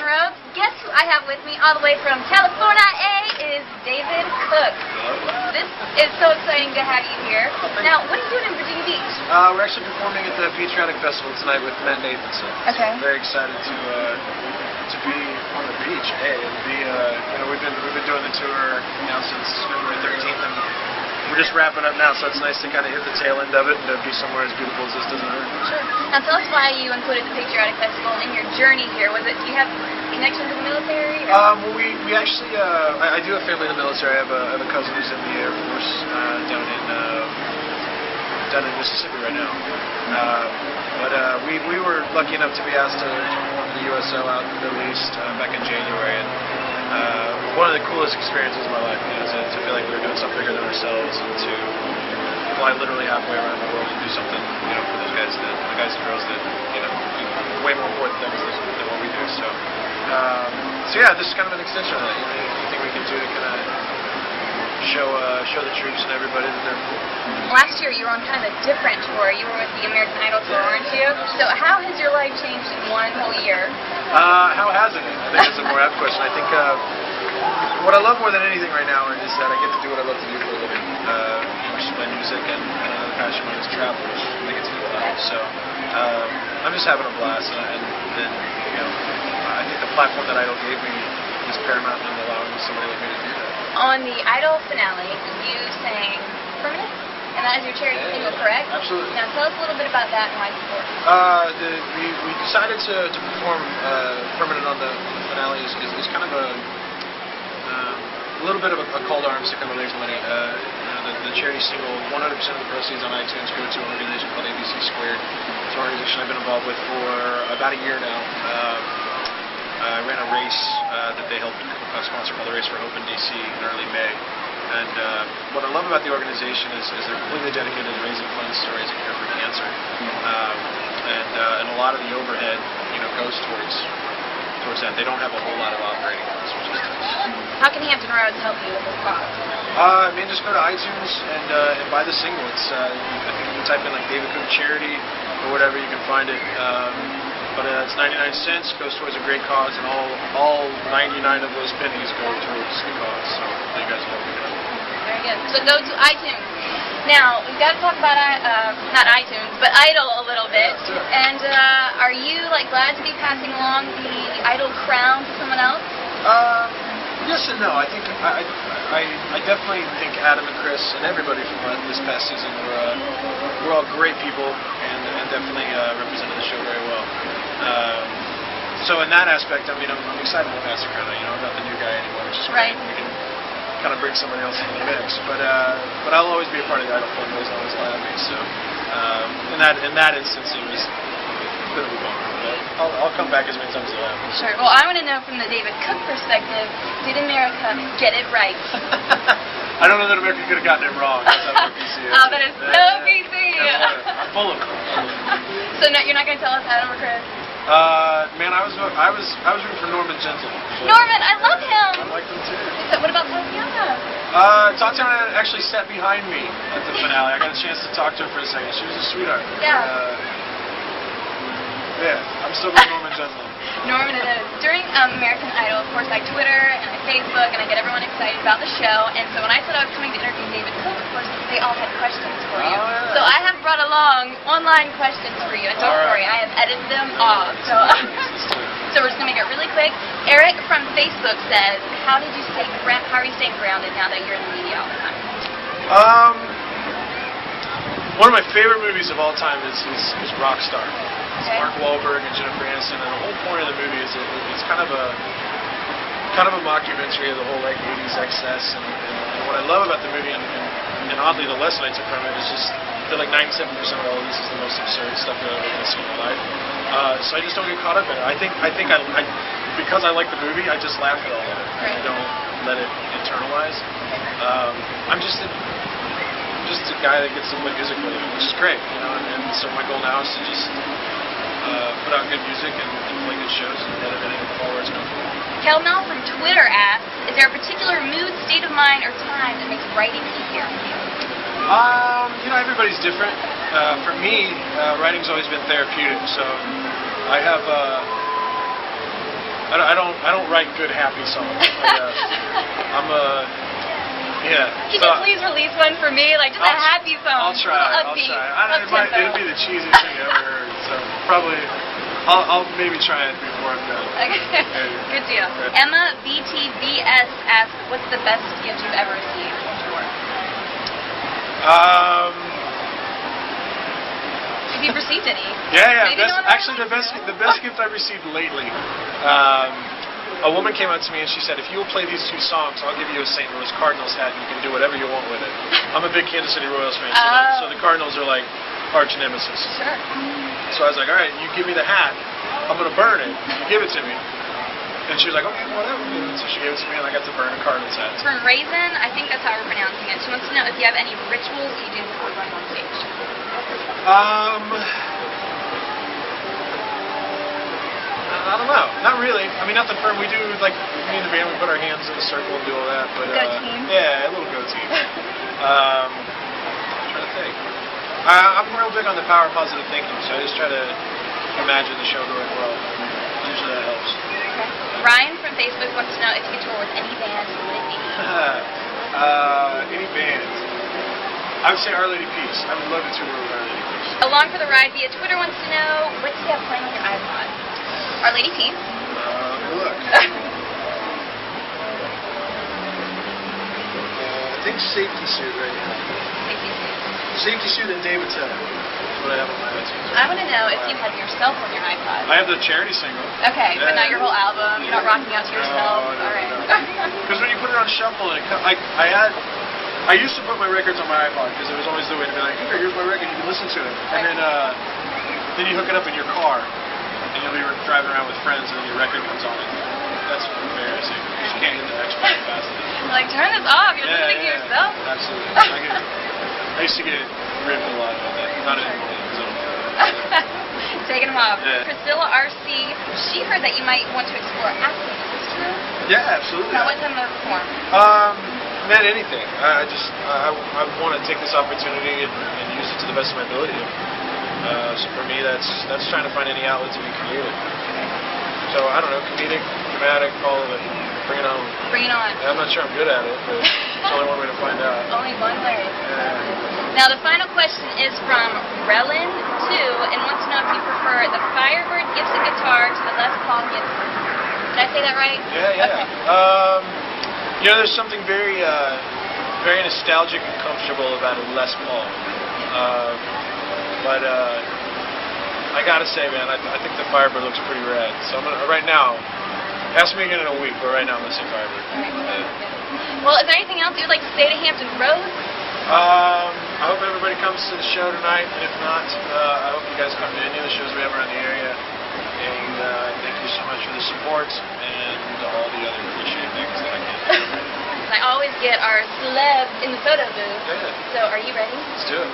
Rhodes. Guess who I have with me all the way from California? Is David Cook. This is so exciting to have you here. Now, what are you doing in Virginia Beach? We're actually performing at the Patriotic Festival tonight with Matt Nathanson. Okay. So very excited to be on the beach. Hey, and be we've been doing the tour now since February 13th, and we're just wrapping up now. So it's nice to kind of hit the tail end of it and to be somewhere as beautiful as this doesn't hurt. Sure. Now, tell us why you included the Patriotic Festival in your journey here. Do you have connections to the military? Well, we actually I do have family in the military. I have a cousin who's in the Air Force down in Mississippi right now. But we were lucky enough to be asked to perform the USO out in the Middle East back in January, and one of the coolest experiences of my life, to feel like we were doing something bigger than ourselves, and to fly literally halfway around the world and do something, for those guys, the guys and girls that, do way more important things than what we do. So yeah, this is kind of an extension of that. Anything we can do to kind of show the troops and everybody that they're cool. Last year you were on kind of a different tour. You were with the American Idol tour, weren't you? So how has your life changed in one whole year? How hasn't it? I think that's a more apt question. I think what I love more than anything right now is that I get to do what I love to do for a living, which is play music, and another passion of mine is travel, which I get to do a lot. So I'm just having a blast, and I think the platform that Idol gave me is paramount in allowing somebody like me to do that. On the Idol finale, you sang Permanent, and that is your charity single, correct? Absolutely. Now tell us a little bit about that and why it's important. We decided to perform Permanent on the finale is kind of a little bit of a call to arms to kind of raise money. The charity single, 100% of the proceeds on iTunes go to an organization called ABC Squared. It's an organization I've been involved with for about a year now. I ran a race that they helped sponsor called the Race for Hope in D.C. in early May. And what I love about the organization is they're completely dedicated to raising funds to raise a cure for cancer. And a lot of the overhead, goes towards that. They don't have a whole lot of operating costs, which is nice. How can Hampton Roads help you with this cause? Just go to iTunes and buy the single. It's I think you can type in like David Cook Charity or whatever, you can find it. But it's 99 cents, goes towards a great cause, and all 99 of those pennies go towards the cause. So you guys know. Very good. So go to iTunes. Now, we've got to talk about, not iTunes, but Idol a little bit. Yeah, sure. And are you, glad to be passing along the Idol crown to someone else? Yes and no. I think I definitely think Adam and Chris and everybody from this past season were all great people and definitely represented the show very well. So in that aspect, I'm excited to pass the crown. I'm not the new guy anymore, which is great. Right. We can kind of bring somebody else into the mix. But I'll always be a part of the Idol family as long as they'll have me. So in that instance, it was a bit of a bummer. But I'll come back as many times as I have. Sure. Well, I want to know from the David Cook perspective, did America get it right? I don't know that America could have gotten it wrong. That's how PC is. Oh, that is so PC. I'm full of it. So no, you're not going to tell us Adam or Chris? Man, I was rooting for Norman Gentle. Norman, I love him. I liked him too. So what about Tatiana? Tatiana actually sat behind me at the finale. I got a chance to talk to her for a second. She was a sweetheart. Yeah. Yeah, I'm still with Norman Gentle. Norman it is. During American Idol, of course, I Twitter and I Facebook and I get everyone excited about the show. And so when I said I was coming to interview David Cook, of course, they all had questions for you. Yeah. So I have brought along online questions for you. And don't worry, I have edited them off. So we're just going to make it really quick. Eric from Facebook says, how are you staying grounded now that you're in the media all the time? One of my favorite movies of all time is Rockstar. It's Okay. Mark Wahlberg and Jennifer Aniston, and the whole point of the movie is it's kind of a mockumentary of the whole 80s excess, and what I love about the movie, and oddly the lesson I took from it is just that 97% of all of this is the most absurd stuff that I've ever seen in my life. So I just don't get caught up in it. I think because I like the movie, I just laugh at all of it. Right. I don't let it internalize. I'm just a guy that gets to play music with it, which is great, and so my goal now is to just put out good music and play good shows and let everything fall where it's going to. Kel Mel from Twitter asks, is there a particular mood, state of mind, or time that makes writing easier for you? Everybody's different. For me, writing's always been therapeutic, so I have I don't write good happy songs. I guess. I'm a yeah. Can you please release one for me, like just a happy song? I'll try. Upbeat, It'd be the cheesiest thing I ever heard. So probably I'll maybe try it before I'm done. Okay. Good deal. Emma BTVS asks, what's the best gift you've ever received? If you've received any. Yeah. Maybe Actually, the best gift I've received lately. A woman came out to me and she said, if you'll play these 2 songs, I'll give you a St. Louis Cardinals hat and you can do whatever you want with it. I'm a big Kansas City Royals fan, so the Cardinals are like arch nemesis. Sure. So I was like, all right, you give me the hat, I'm going to burn it, you give it to me. And she was like, okay, whatever. So she gave it to me and I got to burn a Cardinals hat. From Raisin, I think that's how we're pronouncing it. She wants to know if you have any rituals you do before going on stage. I don't know. Not really. I mean, nothing firm. We do, like, me and the band, we put our hands in a circle and do all that. But, go team. Yeah, a little go team. I'm trying to think. I'm real big on the power of positive thinking, so I just try to imagine the show going well. Usually that helps. Okay. Ryan from Facebook wants to know if you could tour with any band, who would it be? Any band. I would say Our Lady Peace. I would love to tour with Our Lady Peace. Along for the Ride via Twitter wants to know, what do you have playing on your iPod? Our Lady Peace. Look. I think Safety Suit right now. Safety Suit. Safety Suit and David Tennant. That's what I have on my iTunes. I want to know if you have yourself on your iPod. I have the charity single. Okay, but not your whole album. You're not rocking out to yourself. No, All right. Because when you put it on shuffle, and I used to put my records on my iPod because it was always the way to be like, here's my record, you can listen to it. And then you hook it up in your car. And you'll be driving around with friends, and then your record comes on. That's embarrassing. You just can't hit the X button fast enough. Like, turn this off. You're listening to yourself. Absolutely. I used to get ribbed a lot about that. Not anymore. So. Taking them off. Yeah. Priscilla RC, she heard that you might want to explore acting. Is this true? Yeah, absolutely. Now, what time to perform? Man, anything. I want to take this opportunity and use it to the best of my ability. So for me, that's trying to find any outlet to be creative. So I don't know, comedic, dramatic, all of it. Bring it on. Bring it on. Yeah, I'm not sure I'm good at it, but it's only one way to find out. Only one way. Yeah. Now the final question is from Relin2 and wants to know if you prefer the Firebird Gibson guitar to the Les Paul Gibson. Did I say that right? Yeah. Okay. There's something very nostalgic and comfortable about a Les Paul. But I gotta say, man, I think the Firebird looks pretty rad. So I'm gonna, right now, ask me again in a week, but right now I'm gonna say Firebird. Well, is there anything else you would like to say to Hampton Roads? I hope everybody comes to the show tonight, and if not, I hope you guys come to any of the shows we have around the area. And thank you so much for the support and all the other cliche things that I can't do. I always get our celebs in the photo booth. Yeah. So are you ready? Let's do it.